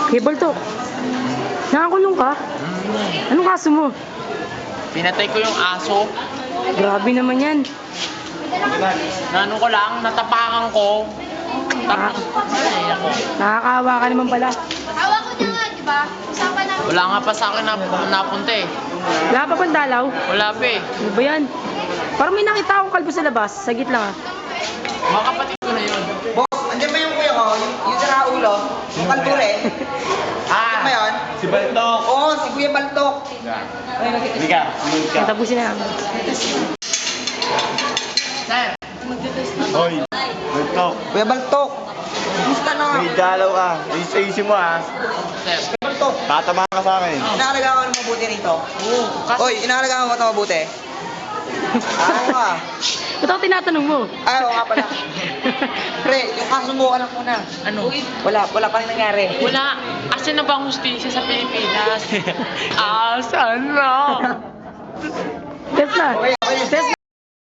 Kay Baltok, nakakulong ka? Anong kaso mo? Pinatay ko yung aso. Grabe naman yan. Nano ko lang, natapakan ko. Tapos, ay ako. Nakakaawa ka naman pala. Hawa ko na nga, di ba? Usapan namin. Wala nga pa sa akin napunta eh. Wala pa bang dalaw? Wala pa eh. Ano ba yan? Parang may nakita akong kalbo sa labas. Sagit lang ah. Mga kapatid ko na yun. Boss, andyan ba yung kuya ko? Yung sa ulo? Yung kalture? Andyan ba yun? Si Baltok! Oo, si Kuya Baltok. Hindi ka, sumunod ka. Tapusin na namin. Sir, Hoy, Baltok! Kuya Baltok. Kumusta na? May dalaw ka. Ayos mo ha. sir. Baltok. Tatama ka sa akin. Inaalagaan mo na mabuti rito. Oo, kasi Oy, inaalagaan mo ito mabuti. Ayaw ka. Ba't ako tinatanong mo? Ayaw nga pala. Pre, yung kaso mo, alam ko na. ano? Wala pa rin nangyari. Wala. Asan na ba ang hustisya sa Pilipinas? Asan na? Test na. Okay.